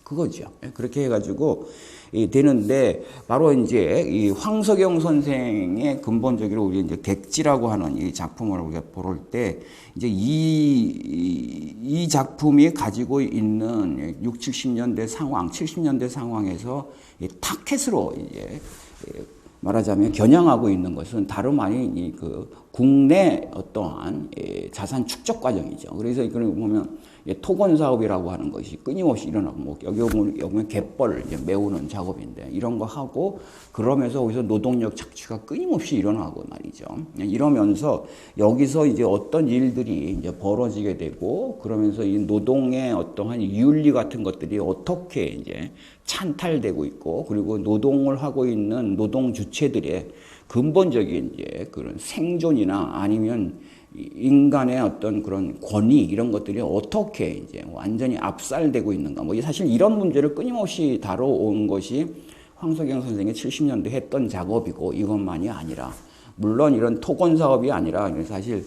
그거죠. 그렇게 해가지고 되는데 바로 이제 이 황석영 선생의 근본적으로 우리 이제 객지라고 하는 이 작품을 우리가 볼 때 이제 이 작품이 가지고 있는 6, 70년대 상황, 70년대 상황에서 타켓으로 이제 말하자면 겨냥하고 있는 것은 다름 아닌 그 국내 어떠한 자산 축적 과정이죠. 그래서 이걸 보면 토건 사업이라고 하는 것이 끊임없이 일어나고, 뭐 여기 보면 갯벌 이제 메우는 작업인데 이런 거 하고 그러면서 거기서 노동력 착취가 끊임없이 일어나고 말이죠. 이러면서 여기서 이제 어떤 일들이 이제 벌어지게 되고 그러면서 이 노동의 어떠한 윤리 같은 것들이 어떻게 이제 찬탈되고 있고 그리고 노동을 하고 있는 노동 주체들의 근본적인 이제 그런 생존이나 아니면 인간의 어떤 그런 권위 이런 것들이 어떻게 이제 완전히 압살되고 있는가. 뭐 사실 이런 문제를 끊임없이 다뤄온 것이 황석영 선생이 70년대 했던 작업이고 이것만이 아니라 물론 이런 토건 사업이 아니라 사실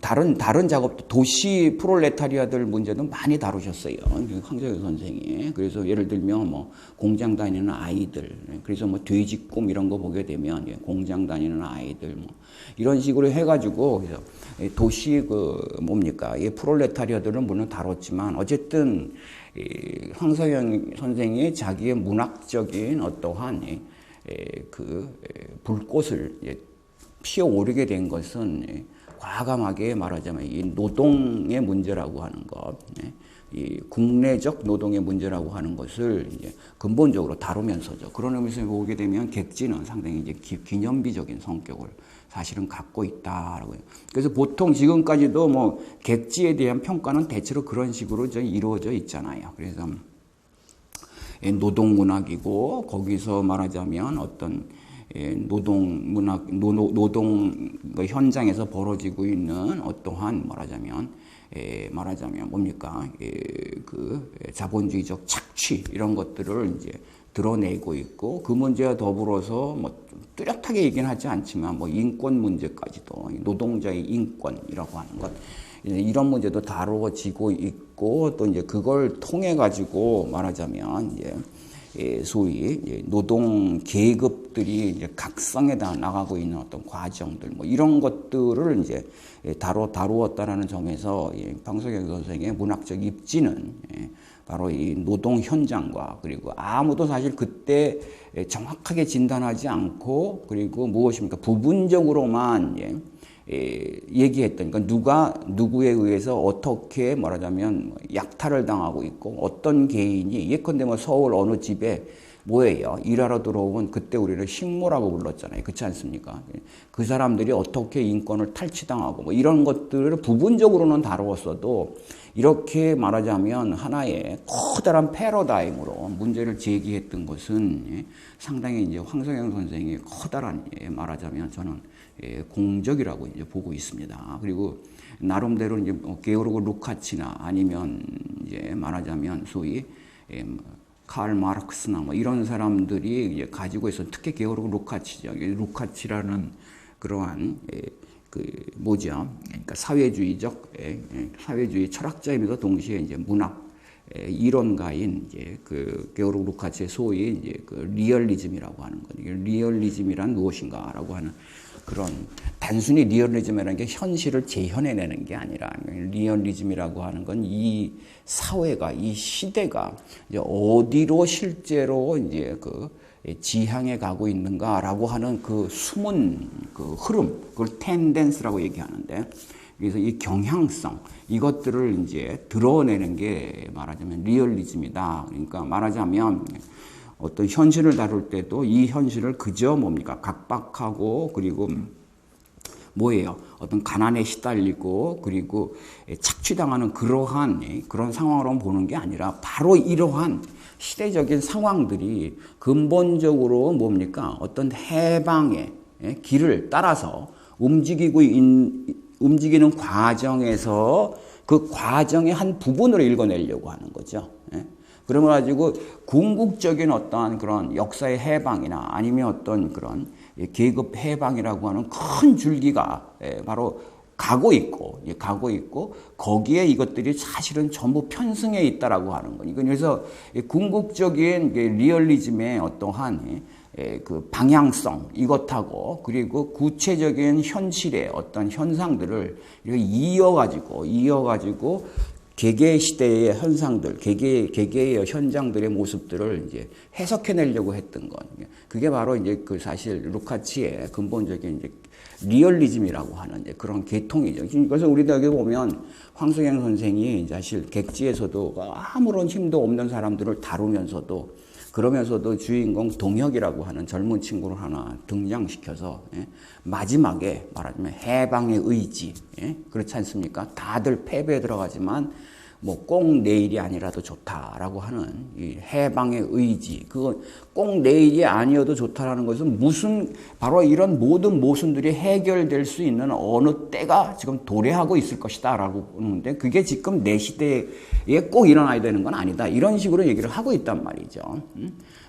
다른 작업도 도시 프롤레타리아들 문제도 많이 다루셨어요. 황석영 선생이. 그래서 예를 들면 뭐 공장 다니는 아이들, 그래서 뭐 돼지꿈 이런 거 보게 되면 공장 다니는 아이들 뭐 이런 식으로 해가지고 그래서 도시 그 뭡니까 이 프롤레타리아들은 물론 다뤘지만 어쨌든 황석영 선생이 자기의 문학적인 어떠한 그 불꽃을 피어오르게 된 것은 과감하게 말하자면 이 노동의 문제라고 하는 것, 이 국내적 노동의 문제라고 하는 것을 이제 근본적으로 다루면서죠. 그런 의미에서 보게 되면 객지는 상당히 이제 기념비적인 성격을 사실은 갖고 있다라고요. 그래서 보통 지금까지도 뭐 객지에 대한 평가는 대체로 그런 식으로 이루어져 있잖아요. 그래서 노동문학이고 거기서 말하자면 어떤 노동 현장에서 벌어지고 있는 어떠한 말하자면 뭡니까 그 자본주의적 착취 이런 것들을 이제 드러내고 있고 그 문제와 더불어서 뭐 뚜렷하게 얘기는 하지 않지만 뭐 인권 문제까지도 노동자의 인권이라고 하는 것 이런 문제도 다루어지고 있고 또 이제 그걸 통해 가지고 말하자면 이제 소위 노동 계급들이 이제 각성에 나가고 있는 어떤 과정들 뭐 이런 것들을 이제 다루었다라는 점에서 황석영 선생의 문학적 입지는 바로 이 노동 현장과 그리고 아무도 사실 그때 정확하게 진단하지 않고 그리고 무엇입니까 부분적으로만 얘기했던 그러니까 누가 누구에 의해서 어떻게 말하자면 약탈을 당하고 있고 어떤 개인이 예컨대 뭐 서울 어느 집에 뭐예요 일하러 들어오면 그때 우리를 식모라고 불렀잖아요. 그렇지 않습니까? 그 사람들이 어떻게 인권을 탈취당하고 뭐 이런 것들을 부분적으로는 다루었어도 이렇게 말하자면 하나의 커다란 패러다임으로 문제를 제기했던 것은 상당히 이제 황석영 선생의 커다란 말하자면 저는 공적이라고 이제 보고 있습니다. 그리고 나름대로 이제 게오르그 루카치나 아니면 이제 말하자면 소위 칼 마르크스나 뭐 이런 사람들이 이제 가지고 있어 특히 게오르그 루카치죠. 루카치라는 그러한 그 뭐죠? 그러니까 사회주의 철학자이면서 동시에 이제 문학 이론가인 이제 그 게오르그 루카치의 소위 이제 그 리얼리즘이라고 하는 것. 리얼리즘이란 무엇인가라고 하는 그런 단순히 리얼리즘이라는 게 현실을 재현해내는 게 아니라 리얼리즘이라고 하는 건 이 사회가 이 시대가 이제 어디로 실제로 이제 그 지향해 가고 있는가라고 하는 그 숨은 그 흐름 그걸 텐덴스라고 얘기하는데 그래서 이 경향성 이것들을 이제 드러내는 게 말하자면 리얼리즘이다. 그러니까 말하자면 어떤 현실을 다룰 때도 이 현실을 그저 뭡니까 각박하고 그리고 뭐예요 어떤 가난에 시달리고 그리고 착취당하는 그런 상황으로 보는 게 아니라 바로 이러한 시대적인 상황들이 근본적으로 뭡니까 어떤 해방의 길을 따라서 움직이는 과정에서 그 과정의 한 부분으로 읽어내려고 하는 거죠. 그러면 가지고 궁극적인 어떠한 그런 역사의 해방이나 아니면 어떤 그런 계급 해방이라고 하는 큰 줄기가 바로 가고 있고 거기에 이것들이 사실은 전부 편승해 있다라고 하는 거예요. 그래서 궁극적인 리얼리즘의 어떠한 그 방향성 이것하고 그리고 구체적인 현실의 어떤 현상들을 이어가지고 개개 시대의 현상들, 개개의 현장들의 모습들을 이제 해석해내려고 했던 것. 그게 바로 이제 그 사실 루카치의 근본적인 이제 리얼리즘이라고 하는 이제 그런 계통이죠. 그래서 우리도 여기 보면 황석영 선생이 사실 객지에서도 아무런 힘도 없는 사람들을 다루면서도 그러면서도 주인공 동혁이라고 하는 젊은 친구를 하나 등장시켜서 마지막에 말하자면 해방의 의지, 그렇지 않습니까? 다들 패배에 들어가지만 뭐 꼭 내일이 아니라도 좋다라고 하는 이 해방의 의지, 그거 꼭 내일이 아니어도 좋다라는 것은 무슨 바로 이런 모든 모순들이 해결될 수 있는 어느 때가 지금 도래하고 있을 것이다라고 보는데 그게 지금 내 시대에 꼭 일어나야 되는 건 아니다. 이런 식으로 얘기를 하고 있단 말이죠.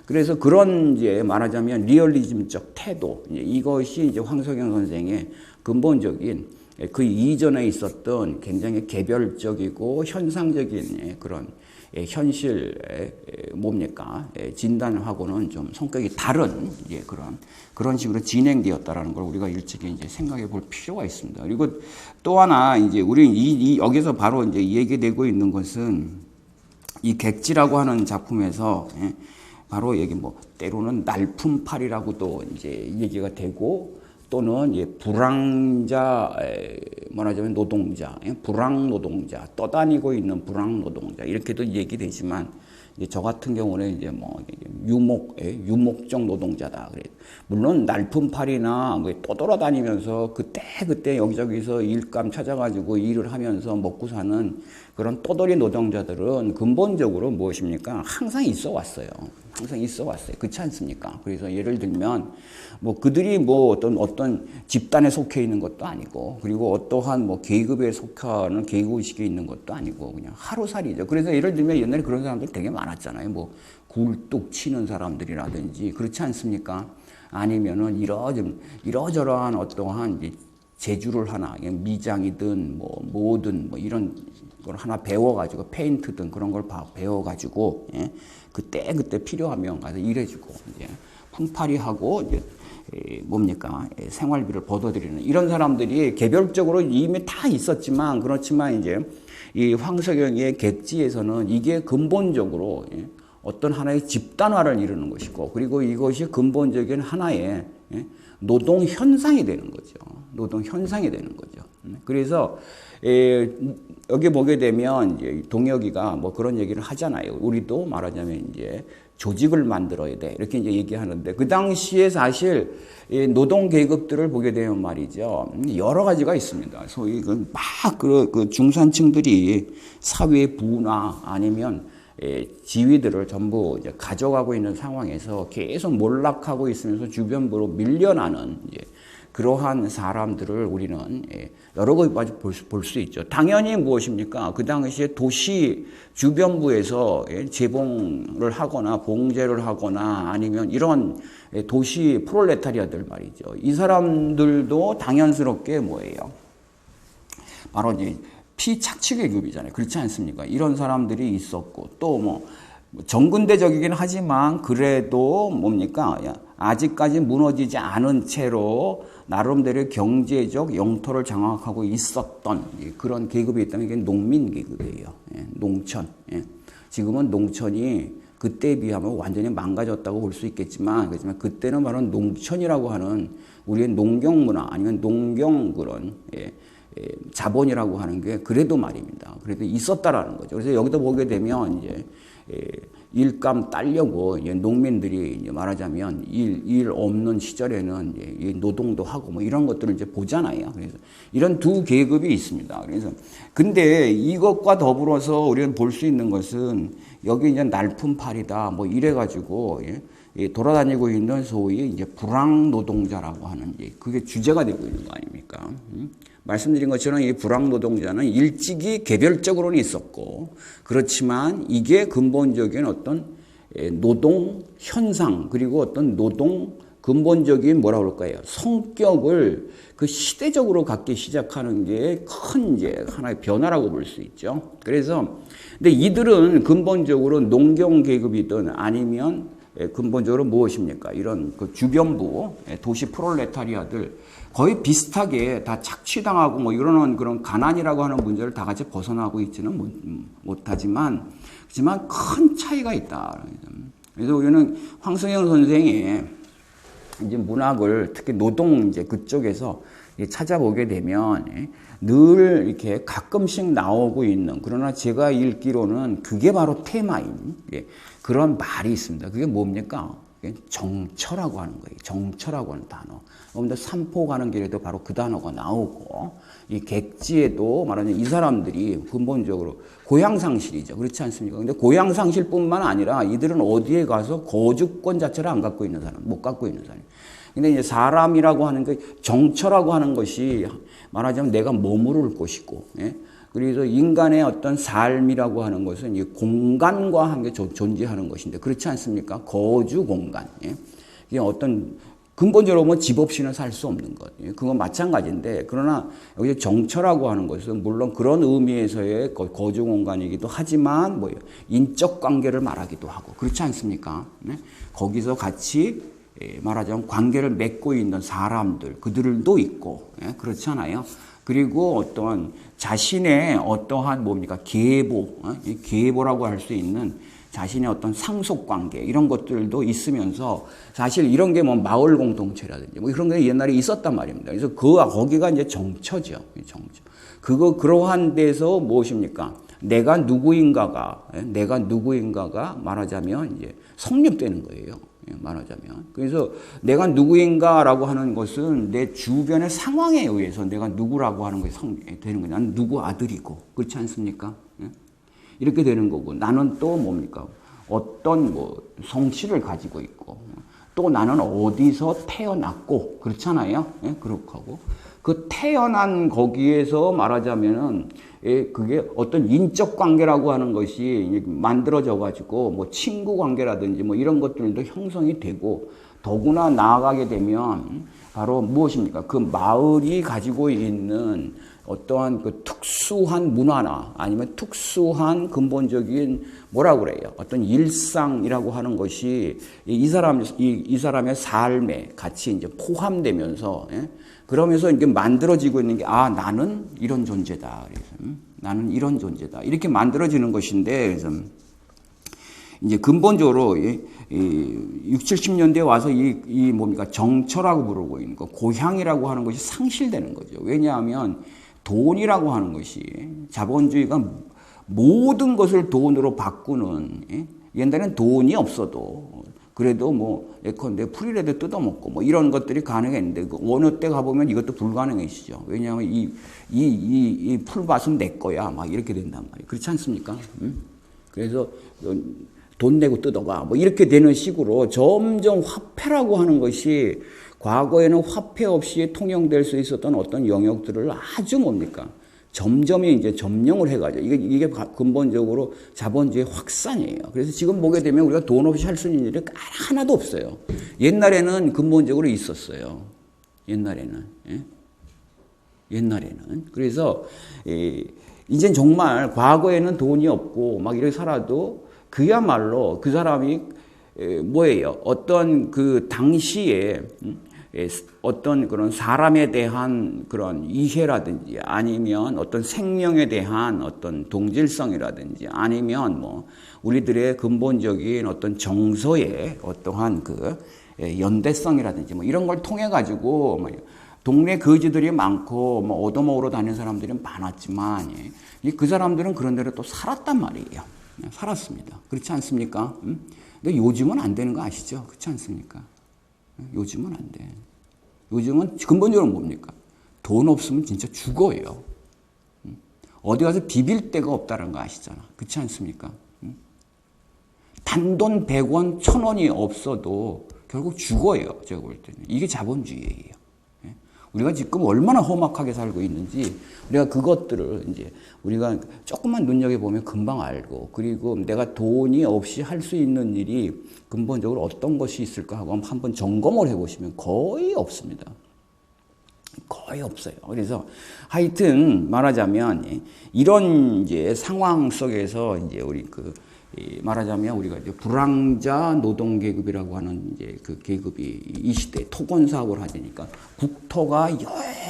그래서 그런 이제 말하자면 리얼리즘적 태도, 이것이 이제 황석영 선생의 근본적인 그 이전에 있었던 굉장히 개별적이고 현상적인 그런 현실 뭡니까 진단하고는 좀 성격이 다른 그런 식으로 진행되었다라는 걸 우리가 일찍이 이제 생각해 볼 필요가 있습니다. 그리고 또 하나 이제 우리 여기서 바로 이제 얘기되고 있는 것은 이 객지라고 하는 작품에서 바로 여기 뭐 때로는 날품팔이라고도 이제 얘기가 되고 또는 불황자 말하자면 노동자, 불황 노동자, 떠다니고 있는 불황 노동자 이렇게도 얘기되지만 저 같은 경우는 이제 뭐 유목적 노동자다. 그래. 물론 날품팔이나 뭐 떠돌아다니면서 그때 여기저기서 일감 찾아가지고 일을 하면서 먹고 사는 그런 떠돌이 노동자들은 근본적으로 무엇입니까? 항상 있어 왔어요. 그렇지 않습니까? 그래서 예를 들면 뭐 그들이 뭐 어떤 집단에 속해 있는 것도 아니고 그리고 어떠한 뭐 계급에 속하는 계급의식이 있는 것도 아니고 그냥 하루살이죠. 그래서 예를 들면 옛날에 그런 사람들 되게 많았잖아요. 뭐 굴뚝 치는 사람들이라든지 그렇지 않습니까? 아니면은 이러저러한 어떠한 재주를 하나 미장이든 뭐든 이런 걸 하나 배워가지고 페인트든 그런 걸 배워가지고 그때 필요하면 가서 일해주고 이제 품팔이하고 이제 뭡니까 생활비를 벌어들이는 이런 사람들이 개별적으로 이미 다 있었지만 그렇지만 이제 이 황석영의 객지에서는 이게 근본적으로 어떤 하나의 집단화를 이루는 것이고 그리고 이것이 근본적인 하나의 노동 현상이 되는 거죠. 그래서 여기 보게 되면 이제 동혁이가 뭐 그런 얘기를 하잖아요. 우리도 말하자면 이제 조직을 만들어야 돼. 이렇게 이제 얘기하는데 그 당시에 사실 노동 계급들을 보게 되면 말이죠. 여러 가지가 있습니다. 소위 그 중산층들이 사회 부나 아니면 지위들을 전부 이제 가져가고 있는 상황에서 계속 몰락하고 있으면서 주변부로 밀려나는 그러한 사람들을 우리는 여러 가지 볼 수 있죠. 당연히 무엇입니까? 그 당시에 도시 주변부에서 재봉을 하거나 봉제를 하거나 아니면 이런 도시 프롤레타리아들 말이죠. 이 사람들도 당연스럽게 뭐예요? 바로 이제 피착취 계급이잖아요. 그렇지 않습니까? 이런 사람들이 있었고 또 뭐 정근대적이긴 하지만 그래도 뭡니까? 아직까지 무너지지 않은 채로 나름대로 경제적 영토를 장악하고 있었던 그런 계급이 있다면 이게 농민 계급이에요. 농촌. 지금은 농촌이 그때에 비하면 완전히 망가졌다고 볼 수 있겠지만 그렇지만 그때는 바로 농촌이라고 하는 우리의 농경 문화 아니면 농경 그런 자본이라고 하는 게 그래도 말입니다. 그래도 있었다라는 거죠. 그래서 여기도 보게 되면 이제 일감 따려고 농민들이 이제 말하자면 일 없는 시절에는 이제 노동도 하고 뭐 이런 것들을 이제 보잖아요. 그래서 이런 두 계급이 있습니다. 그래서 근데 이것과 더불어서 우리는 볼 수 있는 것은 여기 이제 날품팔이다 뭐 이래가지고 돌아다니고 있는 소위 이제 불황 노동자라고 하는 그게 주제가 되고 있는 거 아닙니까? 말씀드린 것처럼 이 불황 노동자는 일찍이 개별적으로는 있었고 그렇지만 이게 근본적인 어떤 노동 현상 그리고 어떤 노동 근본적인 뭐라고 그럴까요? 성격을 그 시대적으로 갖기 시작하는 게 큰 이제 하나의 변화라고 볼 수 있죠. 그래서 근데 이들은 근본적으로 농경 계급이든 아니면 근본적으로 무엇입니까? 이런 그 주변부 도시 프롤레타리아들 거의 비슷하게 다 착취당하고 뭐 이러는 그런 가난이라고 하는 문제를 다 같이 벗어나고 있지는 못하지만 그렇지만 큰 차이가 있다. 그래서 우리는 황석영 선생의 이제 문학을 특히 노동 이제 그쪽에서 찾아보게 되면 늘 이렇게 가끔씩 나오고 있는, 그러나 제가 읽기로는 그게 바로 테마인 그런 말이 있습니다. 그게 뭡니까? 정처라고 하는 거예요. 정처라고 하는 단어. 근데 산포 가는 길에도 바로 그 단어가 나오고, 이 객지에도 말하자면 이 사람들이 근본적으로 고향상실이죠. 그렇지 않습니까? 근데 고향상실뿐만 아니라 이들은 어디에 가서 거주권 자체를 안 갖고 있는 사람, 못 갖고 있는 사람. 근데 이제 사람이라고 하는 게 정처라고 하는 것이 말하자면 내가 머무를 곳이고, 예? 그래서 인간의 어떤 삶이라고 하는 것은 이 공간과 함께 존재하는 것인데 그렇지 않습니까? 거주 공간. 예? 이게 어떤 근본적으로 보면 집 없이는 살 수 없는 것. 예? 그건 마찬가지인데 그러나 여기 정처라고 하는 것은 물론 그런 의미에서의 거주 공간이기도 하지만 뭐예요? 인적 관계를 말하기도 하고 그렇지 않습니까? 예? 거기서 같이 말하자면 관계를 맺고 있는 사람들, 그들도 있고, 예? 그렇지 않아요? 그리고 어떠한 자신의 어떠한 뭡니까? 계보, 계보라고 할 수 있는 자신의 어떤 상속 관계, 이런 것들도 있으면서 사실 이런 게 뭐 마을 공동체라든지 뭐 그런 게 옛날에 있었단 말입니다. 그래서 거기가 이제 정처죠. 정처. 그러한 데서 무엇입니까? 내가 누구인가가 말하자면 이제 성립되는 거예요. 말하자면. 그래서 내가 누구인가라고 하는 것은 내 주변의 상황에 의해서 내가 누구라고 하는 것이 되는 거예요. 나는 누구 아들이고, 그렇지 않습니까? 이렇게 되는 거고, 나는 또 뭡니까? 어떤 뭐 성취를 가지고 있고, 또 나는 어디서 태어났고, 그렇잖아요? 그렇고 하고. 그 태어난 거기에서 말하자면은 그게 어떤 인적 관계라고 하는 것이 만들어져 가지고 뭐 친구 관계라든지 뭐 이런 것들도 형성이 되고 더구나 나아가게 되면 바로 무엇입니까? 그 마을이 가지고 있는 어떠한 그 특수한 문화나 아니면 특수한 근본적인 뭐라고 그래요? 어떤 일상이라고 하는 것이 이 사람의 삶에 같이 이제 포함되면서 그러면서 이게 만들어지고 있는 게 나는 이런 존재다. 그래서 나는 이런 존재다. 이렇게 만들어지는 것인데 그래서 이제 근본적으로 60, 70년대에 와서 이 뭡니까? 정처라고 부르고 있는 거, 고향이라고 하는 것이 상실되는 거죠. 왜냐하면 돈이라고 하는 것이 자본주의가 모든 것을 돈으로 바꾸는, 옛날에는 돈이 없어도 그래도 뭐 예컨대 풀이라도 뜯어먹고 뭐 이런 것들이 가능했는데 어느 때 가보면 이것도 불가능해지죠. 왜냐하면 이 풀밭은 내 거야 막 이렇게 된단 말이에요. 그렇지 않습니까? 그래서 돈 내고 뜯어가 뭐 이렇게 되는 식으로 점점 화폐라고 하는 것이 과거에는 화폐 없이 통용될 수 있었던 어떤 영역들을 아주 뭡니까? 점점이 이제 점령을 해가지고 이게 근본적으로 자본주의 확산이에요. 그래서 지금 보게 되면 우리가 돈 없이 할 수 있는 일이 하나도 없어요. 옛날에는 근본적으로 있었어요. 옛날에는. 그래서 이제 정말 과거에는 돈이 없고 막 이렇게 살아도 그야말로 그 사람이 뭐예요? 어떤 그 당시에 어떤 그런 사람에 대한 그런 이해라든지 아니면 어떤 생명에 대한 어떤 동질성이라든지 아니면 뭐 우리들의 근본적인 어떤 정서의 어떠한 그 연대성이라든지 뭐 이런 걸 통해 가지고 뭐 동네 거지들이 많고 뭐 얻어먹으러 다니는 사람들이 많았지만 그 사람들은 그런 데로 또 살았단 말이에요. 살았습니다. 그렇지 않습니까? 근데 요즘은 안 되는 거 아시죠? 그렇지 않습니까? 요즘은 안 돼. 요즘은 근본적으로 뭡니까? 돈 없으면 진짜 죽어요. 어디 가서 비빌 데가 없다는 거 아시잖아. 그렇지 않습니까? 단돈 100원, 1000원이 없어도 결국 죽어요. 제가 볼 때는. 이게 자본주의예요. 우리가 지금 얼마나 험악하게 살고 있는지 우리가 그것들을 이제 우리가 조금만 눈여겨보면 금방 알고, 그리고 내가 돈이 없이 할 수 있는 일이 근본적으로 어떤 것이 있을까 하고 한번 점검을 해보시면 거의 없습니다. 거의 없어요. 그래서 하여튼 말하자면 이런 이제 상황 속에서 이제 우리 말하자면 우리가 이제 불황자 노동 계급이라고 하는 이제 그 계급이 이 시대에 토건 사업을 하니까 국토가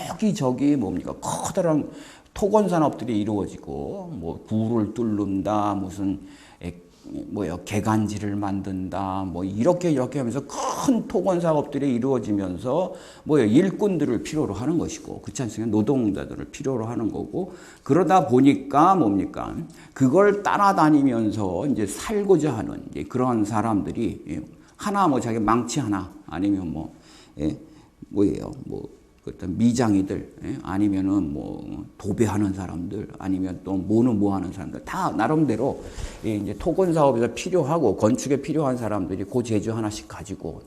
여기저기 뭡니까 커다란 토건 산업들이 이루어지고 뭐 굴을 뚫는다 무슨 개간지를 만든다 뭐 이렇게 하면서 큰 토건 사업들이 이루어지면서 일꾼들을 필요로 하는 것이고, 그렇지 않습니까? 노동자들을 필요로 하는 거고, 그러다 보니까 뭡니까 그걸 따라다니면서 이제 살고자 하는 이제 그런 사람들이 하나 자기 망치 하나 아니면 어떤 미장이들, 아니면은 도배하는 사람들, 아니면 또 뭐 하는 사람들, 다 나름대로 이제 토건 사업에서 필요하고 건축에 필요한 사람들이 그 재주 하나씩 가지고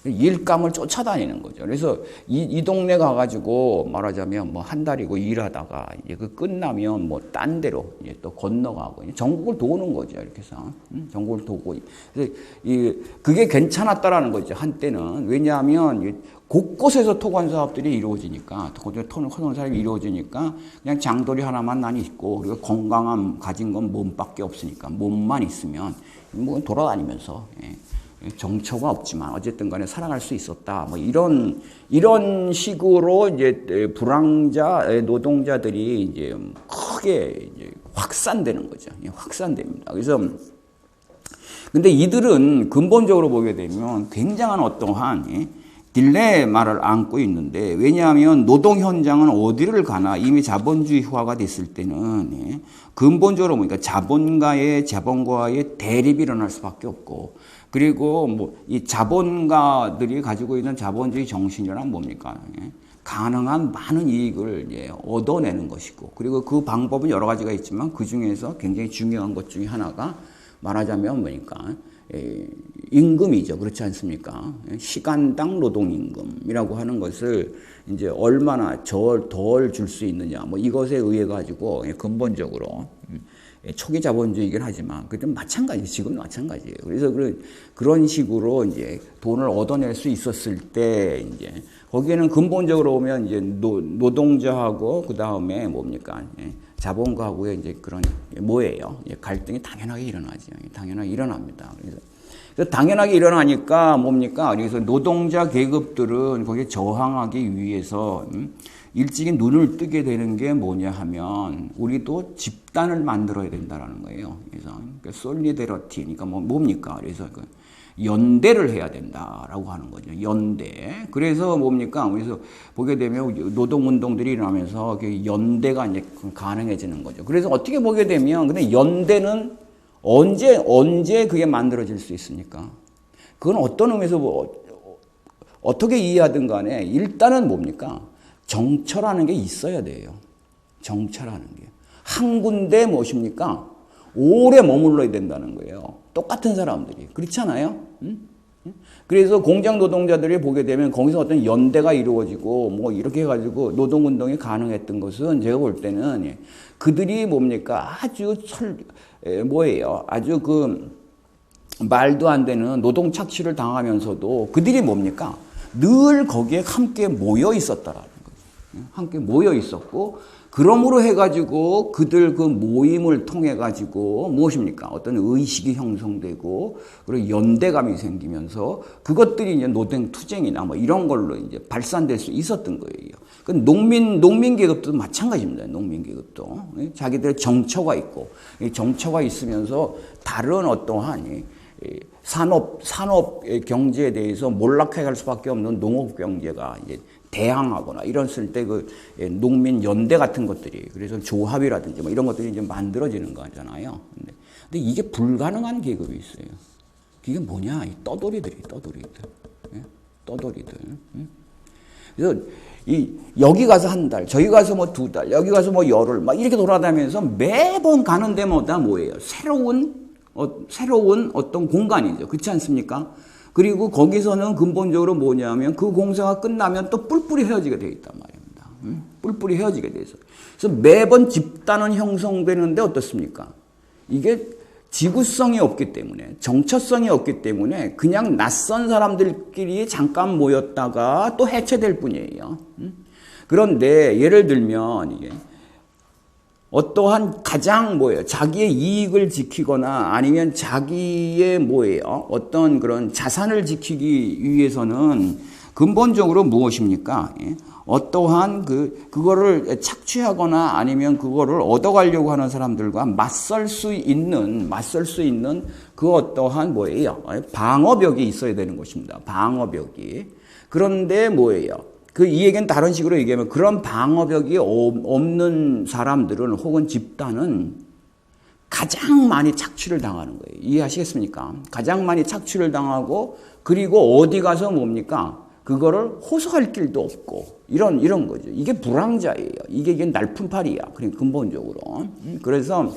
일감을 쫓아다니는 거죠. 그래서 이 동네 가가지고 말하자면 한 달이고 일하다가 이제 그 끝나면 딴 데로 이제 또 건너가고 전국을 도는 거죠. 이렇게 해서 전국을 도고, 그래서 그게 괜찮았다라는 거죠. 한때는. 왜냐하면 곳곳에서 토건 사업들이 이루어지니까, 토건 사업이 이루어지니까 그냥 장돌이 하나만 난 있고, 그리고 건강함 가진 건 몸밖에 없으니까 몸만 있으면 돌아다니면서 정처가 없지만 어쨌든 간에 살아갈 수 있었다. 이런 식으로 이제 불황자 노동자들이 이제 크게 이제 확산되는 거죠. 확산됩니다. 그래서 근데 이들은 근본적으로 보게 되면 굉장한 어떠한 딜레마를 안고 있는데, 왜냐하면 노동 현장은 어디를 가나 이미 자본주의화가 됐을 때는 근본적으로 보니까 자본가와의 대립이 일어날 수밖에 없고, 그리고 이 자본가들이 가지고 있는 자본주의 정신이란 뭡니까? 가능한 많은 이익을 얻어내는 것이고, 그리고 그 방법은 여러 가지가 있지만 그 중에서 굉장히 중요한 것 중에 하나가 말하자면 뭐니까 임금이죠. 그렇지 않습니까? 시간당 노동임금이라고 하는 것을 이제 얼마나 덜 줄 수 있느냐, 이것에 의해 가지고 근본적으로 초기 자본주의이긴 하지만 그때 마찬가지, 지금 마찬가지예요. 그래서 그런 식으로 이제 돈을 얻어낼 수 있었을 때 이제 거기에는 근본적으로 보면 이제 노동자하고 그 다음에 뭡니까? 자본가하고의 이제 그런 갈등이 당연하게 일어나죠. 당연하게 일어납니다. 그래서 당연하게 일어나니까 뭡니까? 그래서 노동자 계급들은 거기에 저항하기 위해서 일찍이 눈을 뜨게 되는 게 뭐냐 하면 우리도 집단을 만들어야 된다라는 거예요. 그래서 솔리데러티, 그러니까 뭡니까? 그래서 연대를 해야 된다라고 하는 거죠. 연대. 그래서 뭡니까? 그래서 보게 되면 노동운동들이 일어나면서 연대가 이제 가능해지는 거죠. 그래서 어떻게 보게 되면, 근데 연대는 언제 그게 만들어질 수 있습니까? 그건 어떤 의미에서 어떻게 이해하든 간에 일단은 뭡니까? 정처라는 게 있어야 돼요. 정처라는 게. 한 군데 무엇입니까? 오래 머물러야 된다는 거예요. 똑같은 사람들이. 그렇잖아요? 그래서 공장 노동자들이 보게 되면 거기서 어떤 연대가 이루어지고 이렇게 해가지고 노동운동이 가능했던 것은 제가 볼 때는 그들이 뭡니까? 아주 아주 말도 안 되는 노동 착취를 당하면서도 그들이 뭡니까? 늘 거기에 함께 모여 있었다라는 거죠. 함께 모여 있었고, 그러므로 해가지고 그들 그 모임을 통해가지고 무엇입니까? 어떤 의식이 형성되고, 그리고 연대감이 생기면서 그것들이 이제 노동 투쟁이나 이런 걸로 이제 발산될 수 있었던 거예요. 그 농민 계급도 마찬가지입니다. 농민 계급도. 자기들의 정처가 있고, 정처가 있으면서 다른 어떠한 산업 경제에 대해서 몰락해 갈 수밖에 없는 농업 경제가 이제 대항하거나 이랬을 때 농민 연대 같은 것들이, 그래서 조합이라든지 이런 것들이 이제 만들어지는 거잖아요. 근데 이게 불가능한 계급이 있어요. 이게 뭐냐? 이 떠돌이들. 그래서 여기 가서 한 달, 저기 가서 2달, 여기 가서 열흘, 이렇게 돌아다니면서 매번 가는 데마다 뭐예요? 새로운 어떤 공간이죠. 그렇지 않습니까? 그리고 거기서는 근본적으로 뭐냐면 그 공사가 끝나면 또 뿔뿔이 헤어지게 되어 있단 말입니다. 뿔뿔이 헤어지게 돼 있어요. 그래서 매번 집단은 형성되는데 어떻습니까? 이게 지구성이 없기 때문에, 정처성이 없기 때문에 그냥 낯선 사람들끼리 잠깐 모였다가 또 해체될 뿐이에요. 그런데 예를 들면 이게 어떠한 가장 뭐예요? 자기의 이익을 지키거나 아니면 자기의 뭐예요? 어떤 그런 자산을 지키기 위해서는 근본적으로 무엇입니까? 어떠한 그거를 착취하거나 아니면 그거를 얻어가려고 하는 사람들과 맞설 수 있는 그 어떠한 뭐예요? 방어벽이 있어야 되는 것입니다. 방어벽이. 그런데 뭐예요? 이 얘기는 다른 식으로 얘기하면 그런 방어벽이 없는 사람들은 혹은 집단은 가장 많이 착취를 당하는 거예요. 이해하시겠습니까? 가장 많이 착취를 당하고 그리고 어디 가서 뭡니까? 그거를 호소할 길도 없고 이런 거죠. 이게 불황자예요. 이게 날품팔이야. 그러니까 근본적으로. 그래서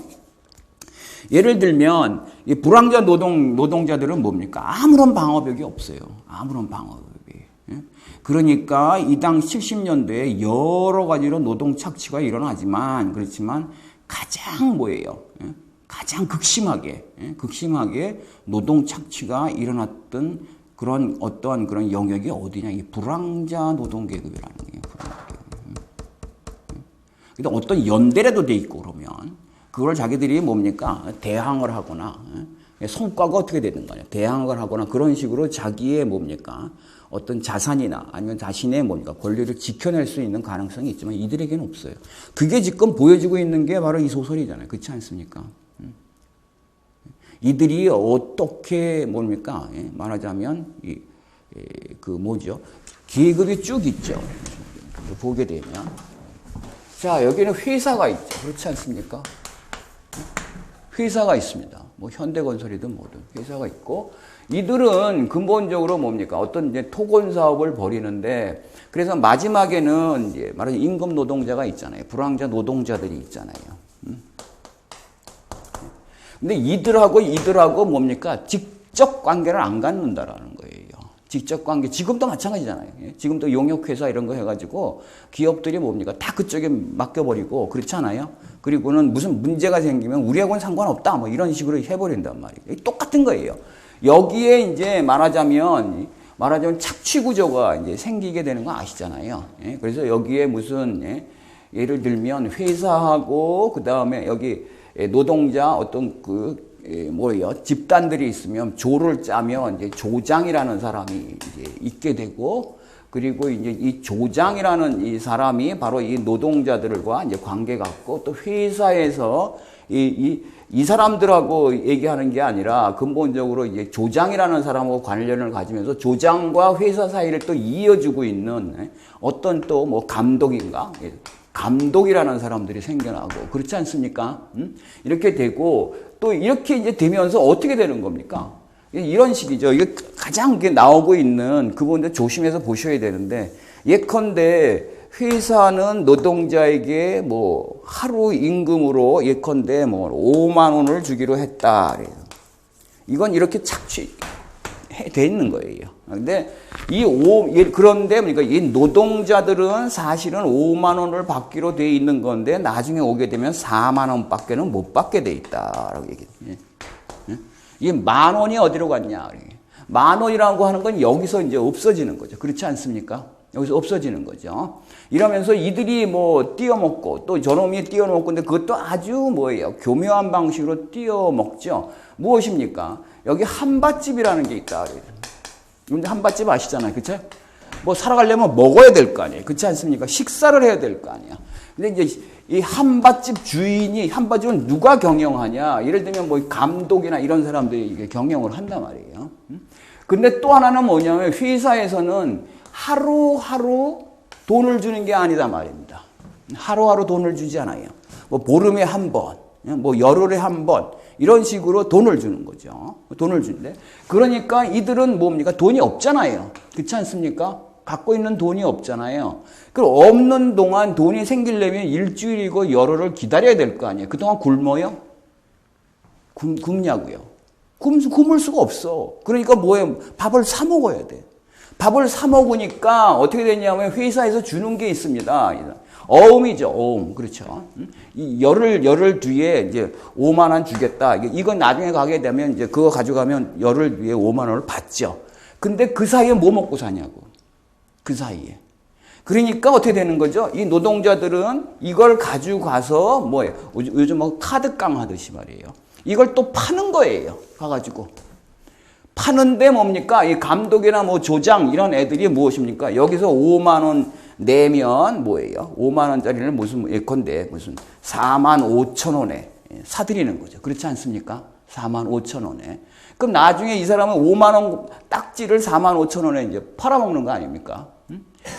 예를 들면 이 불황자 노동자들은 뭡니까? 아무런 방어벽이 없어요. 아무런 방어벽이. 그러니까 이 당 70년대에 여러 가지로 노동 착취가 일어나지만 그렇지만 가장 뭐예요? 가장 극심하게 노동 착취가 일어났던 그런 어떠한 그런 영역이 어디냐? 이 불황자 노동 계급이라는 거예요. 근데 어떤 연대라도 돼 있고 그러면 그걸 자기들이 뭡니까? 대항을 하거나 성과가 어떻게 되는 거냐? 대항을 하거나 그런 식으로 자기의 뭡니까? 어떤 자산이나 아니면 자신의 뭡니까? 권리를 지켜낼 수 있는 가능성이 있지만 이들에게는 없어요. 그게 지금 보여지고 있는 게 바로 이 소설이잖아요. 그렇지 않습니까? 이들이 어떻게 뭡니까? 말하자면 뭐죠? 계급이 쭉 있죠. 보게 되면 자 여기는 회사가 있죠. 그렇지 않습니까? 회사가 있습니다. 뭐 현대건설이든 뭐든 회사가 있고 이들은 근본적으로 뭡니까? 어떤 이제 토건 사업을 벌이는데 그래서 마지막에는 이제 말하자면 임금 노동자가 있잖아요. 불황자 노동자들이 있잖아요. 근데 이들하고 뭡니까? 직접 관계를 안 갖는다라는 거예요. 직접 관계. 지금도 마찬가지잖아요. 지금도 용역회사 이런 거 해가지고 기업들이 뭡니까? 다 그쪽에 맡겨버리고 그렇잖아요. 그리고는 무슨 문제가 생기면 우리하고는 상관없다. 뭐 이런 식으로 해버린단 말이에요. 똑같은 거예요. 여기에 이제 말하자면 착취 구조가 이제 생기게 되는 거 아시잖아요. 그래서 여기에 무슨 예를 들면 회사하고 그 다음에 여기 노동자 어떤 집단들이 있으면 조를 짜면 이제 조장이라는 사람이 이제 있게 되고 그리고 이제 이 조장이라는 이 사람이 바로 이 노동자들과 이제 관계 갖고 또 회사에서 이 사람들하고 얘기하는 게 아니라 근본적으로 이제 조장이라는 사람하고 관련을 가지면서 조장과 회사 사이를 또 이어주고 있는 어떤 또 뭐 감독이라는 사람들이 생겨나고 그렇지 않습니까? 이렇게 되고 또 이렇게 이제 되면서 어떻게 되는 겁니까? 이런 식이죠. 이게 가장 나오고 있는 그분들 조심해서 보셔야 되는데 예컨대 회사는 노동자에게 뭐 하루 임금으로 예컨대 뭐 5만 원을 주기로 했다. 이건 이렇게 착취돼 있는 거예요. 근데 그런데 그러니까 이 노동자들은 사실은 5만 원을 받기로 돼 있는 건데 나중에 오게 되면 4만 원밖에는 못 받게 돼 있다라고 얘기해요. 이 만 원이 어디로 갔냐? 만 원이라고 하는 건 여기서 이제 없어지는 거죠. 그렇지 않습니까? 여기서 없어지는 거죠. 이러면서 이들이 뭐 띄어먹고 또 저놈이 띄어먹고 근데 그것도 아주 뭐예요? 교묘한 방식으로 띄어먹죠. 무엇입니까? 여기 한밭집이라는 게 있다. 근데 한밭집 아시잖아요. 그쵸? 뭐 살아가려면 먹어야 될 거 아니에요. 그렇지 않습니까? 식사를 해야 될 거 아니야. 근데 이제 이 한밭집 주인이 한밭집은 누가 경영하냐? 예를 들면 뭐 감독이나 이런 사람들이 이게 경영을 한단 말이에요. 근데 또 하나는 뭐냐면 회사에서는 하루하루 돈을 주는 게 아니다 말입니다. 하루하루 돈을 주지 않아요. 뭐 보름에 한 번, 뭐 열흘에 한 번 이런 식으로 돈을 주는 거죠. 돈을 주는데 그러니까 이들은 뭡니까? 돈이 없잖아요. 그렇지 않습니까? 갖고 있는 돈이 없잖아요. 그럼 없는 동안 돈이 생기려면 일주일이고 열흘을 기다려야 될 거 아니에요. 그동안 굶어요? 굶냐고요. 굶을 수가 없어. 그러니까 뭐예요? 밥을 사 먹어야 돼. 밥을 사 먹으니까 어떻게 되냐면 회사에서 주는 게 있습니다. 어음이죠, 어음. 그렇죠. 이 열흘 뒤에 이제 5만 원 주겠다. 이건 나중에 가게 되면 이제 그거 가져가면 열흘 뒤에 5만 원을 받죠. 근데 그 사이에 뭐 먹고 사냐고. 그 사이에. 그러니까 어떻게 되는 거죠? 이 노동자들은 이걸 가지고 가서 뭐예요? 요즘 뭐 카드깡 하듯이 말이에요. 이걸 또 파는 거예요. 가가지고. 파는데 뭡니까? 이 감독이나 뭐 조장 이런 애들이 무엇입니까? 여기서 5만 원 내면 뭐예요? 5만 원짜리를 무슨 예컨대 무슨 4만 5천 원에 사들이는 거죠. 그렇지 않습니까? 4만 5천 원에. 그럼 나중에 이 사람은 5만 원 딱지를 4만 5천 원에 이제 팔아먹는 거 아닙니까?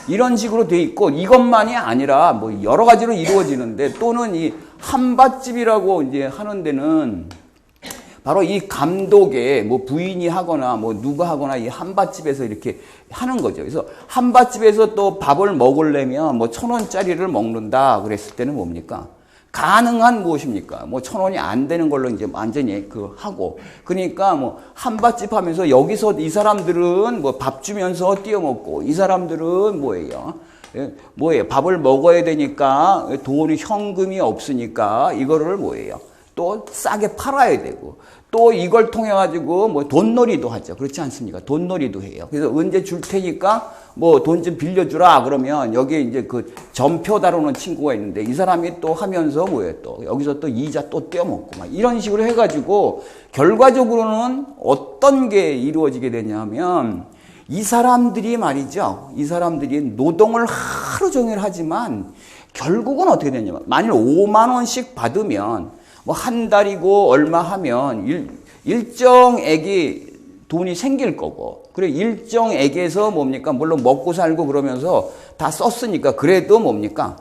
이런 식으로 돼 있고 이것만이 아니라 뭐 여러 가지로 이루어지는데 또는 이 한밭집이라고 이제 하는 데는 바로 이 감독의 뭐 부인이 하거나 뭐 누가 하거나 이 한밭집에서 이렇게 하는 거죠. 그래서 한밭집에서 또 밥을 먹으려면 뭐 1,000원짜리를 먹는다 그랬을 때는 뭡니까? 가능한 무엇입니까? 뭐 1,000원이 안 되는 걸로 이제 완전히 하고. 그러니까 뭐 한밭집 하면서 여기서 이 사람들은 뭐 밥 주면서 띄어먹고 이 사람들은 뭐예요? 밥을 먹어야 되니까 돈이 현금이 없으니까 이거를 뭐예요? 또 싸게 팔아야 되고 또 이걸 통해 가지고 뭐 돈놀이도 하죠. 그렇지 않습니까? 돈놀이도 해요. 그래서 언제 줄 테니까 뭐 돈 좀 빌려주라 그러면 여기에 이제 그 전표 다루는 친구가 있는데 이 사람이 또 하면서 뭐예요? 또 여기서 또 이자 또 떼어먹고 막 이런 식으로 해가지고 결과적으로는 어떤 게 이루어지게 되냐면 이 사람들이 말이죠. 이 사람들이 노동을 하루 종일 하지만 결국은 어떻게 되냐면 만일 5만 원씩 받으면 뭐 한 달이고 얼마 하면 일정액이 돈이 생길 거고 그래 일정액에서 뭡니까 물론 먹고 살고 그러면서 다 썼으니까 그래도 뭡니까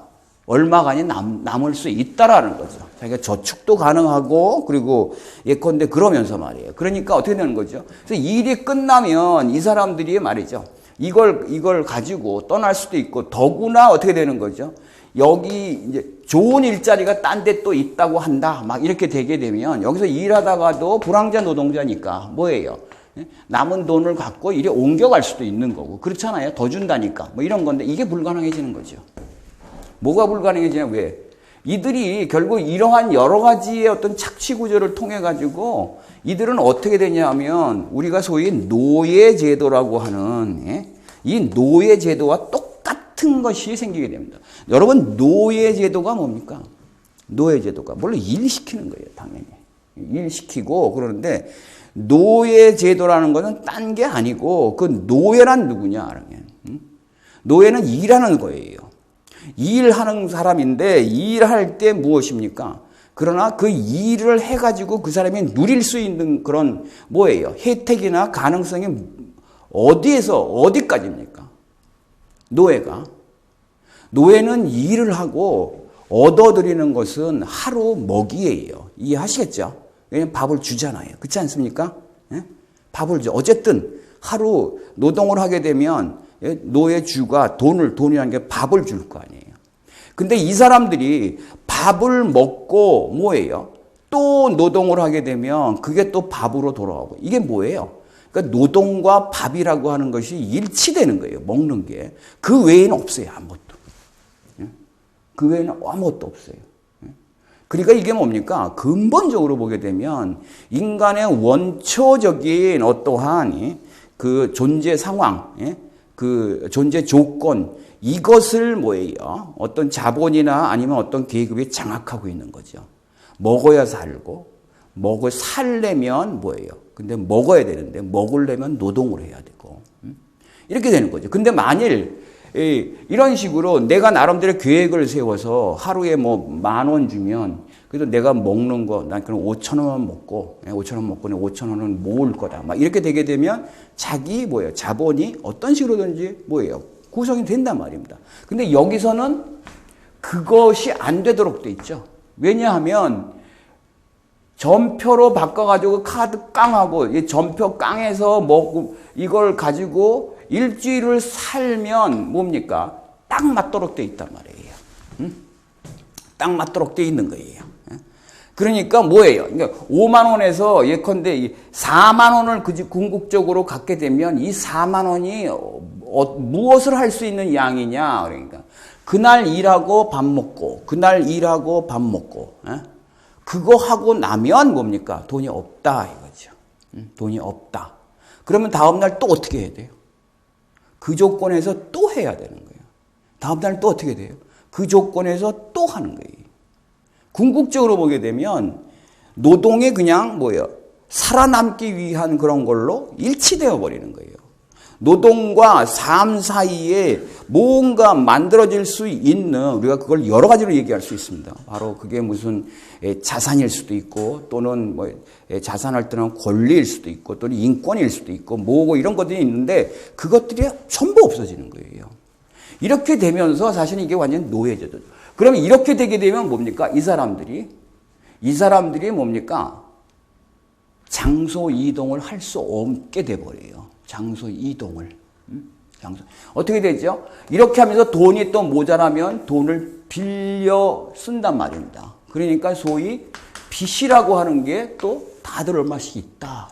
얼마간이 남을 수 있다라는 거죠. 자기가 저축도 가능하고 그리고 예컨대 그러면서 말이에요. 그러니까 어떻게 되는 거죠? 그래서 일이 끝나면 이 사람들이 말이죠. 이걸 가지고 떠날 수도 있고 더구나 어떻게 되는 거죠? 여기 이제 좋은 일자리가 딴 데 또 있다고 한다. 막 이렇게 되게 되면 여기서 일하다가도 불황자 노동자니까 뭐예요? 남은 돈을 갖고 이리 옮겨갈 수도 있는 거고 그렇잖아요. 더 준다니까 뭐 이런 건데 이게 불가능해지는 거죠. 뭐가 불가능해지냐? 왜? 이들이 결국 이러한 여러 가지의 어떤 착취 구조를 통해 가지고 이들은 어떻게 되냐면 우리가 소위 노예 제도라고 하는 이 노예 제도와 똑같은 것이 생기게 됩니다. 여러분 노예 제도가 뭡니까? 노예 제도가 물론 일 시키는 거예요. 당연히 일 시키고 그러는데 노예 제도라는 것은 딴 게 아니고 그 노예란 누구냐? 노예는 일하는 거예요. 일하는 사람인데 일할 때 무엇입니까? 그러나 그 일을 해가지고 그 사람이 누릴 수 있는 그런 뭐예요? 혜택이나 가능성이 어디에서 어디까지입니까? 노예는 일을 하고 얻어들이는 것은 하루 먹이예요. 이해하시겠죠? 왜냐면 밥을 주잖아요. 그렇지 않습니까? 예? 밥을 줘. 어쨌든 하루 노동을 하게 되면 노예주가 돈이라는 게 밥을 줄 거 아니에요. 근데 이 사람들이 밥을 먹고 뭐예요? 또 노동을 하게 되면 그게 또 밥으로 돌아오고 이게 뭐예요? 그러니까 노동과 밥이라고 하는 것이 일치되는 거예요. 먹는 게. 그 외에는 없어요. 아무것도. 그 외에는 아무것도 없어요. 그러니까 이게 뭡니까? 근본적으로 보게 되면 인간의 원초적인 어떠한 그 존재 상황, 그 존재 조건 이것을 뭐예요? 어떤 자본이나 아니면 어떤 계급이 장악하고 있는 거죠. 먹어야 살고 살려면 뭐예요? 근데 먹어야 되는데 먹으려면 노동을 해야 되고 이렇게 되는 거죠. 근데 만일 이런 식으로 내가 나름대로 계획을 세워서 하루에 뭐 10,000원 주면 그래도 내가 먹는 거 난 그럼 5,000원만 먹고 5,000원 먹고 5,000원은 모을 거다. 막 이렇게 되게 되면 자기 뭐예요? 자본이 어떤 식으로든지 뭐예요? 구성이 된단 말입니다. 근데 여기서는 그것이 안 되도록 돼 있죠. 왜냐하면 전표로 바꿔가지고 카드 깡하고 이 전표 깡에서 먹고 이걸 가지고 일주일을 살면 뭡니까? 딱 맞도록 돼 있단 말이에요. 딱 맞도록 돼 있는 거예요. 그러니까 뭐예요? 그러니까 5만 원에서 예컨대 4만 원을 궁극적으로 갖게 되면 이 4만 원이 무엇을 할 수 있는 양이냐? 그러니까 그날 일하고 밥 먹고, 그날 일하고 밥 먹고, 그거 하고 나면 뭡니까? 돈이 없다 이거죠. 돈이 없다. 그러면 다음 날 또 어떻게 해야 돼요? 그 조건에서 또 해야 되는 거예요. 다음 날 또 어떻게 돼요? 그 조건에서 또 하는 거예요. 궁극적으로 보게 되면 노동이 그냥 뭐예요? 살아남기 위한 그런 걸로 일치되어 버리는 거예요. 노동과 삶 사이에 뭔가 만들어질 수 있는, 우리가 그걸 여러 가지로 얘기할 수 있습니다. 바로 그게 무슨 자산일 수도 있고, 또는 뭐 자산을 떠난 권리일 수도 있고, 또는 인권일 수도 있고, 뭐고 이런 것들이 있는데 그것들이 전부 없어지는 거예요. 이렇게 되면서 사실은 이게 완전 노예제도죠. 그러면 이렇게 되게 되면 뭡니까? 이 사람들이 뭡니까? 장소 이동을 할 수 없게 돼버려요. 장소 이동을. 어떻게 되죠? 이렇게 하면서 돈이 또 모자라면 돈을 빌려 쓴단 말입니다. 그러니까 소위 빚이라고 하는 게 또 다들 얼마씩 있다.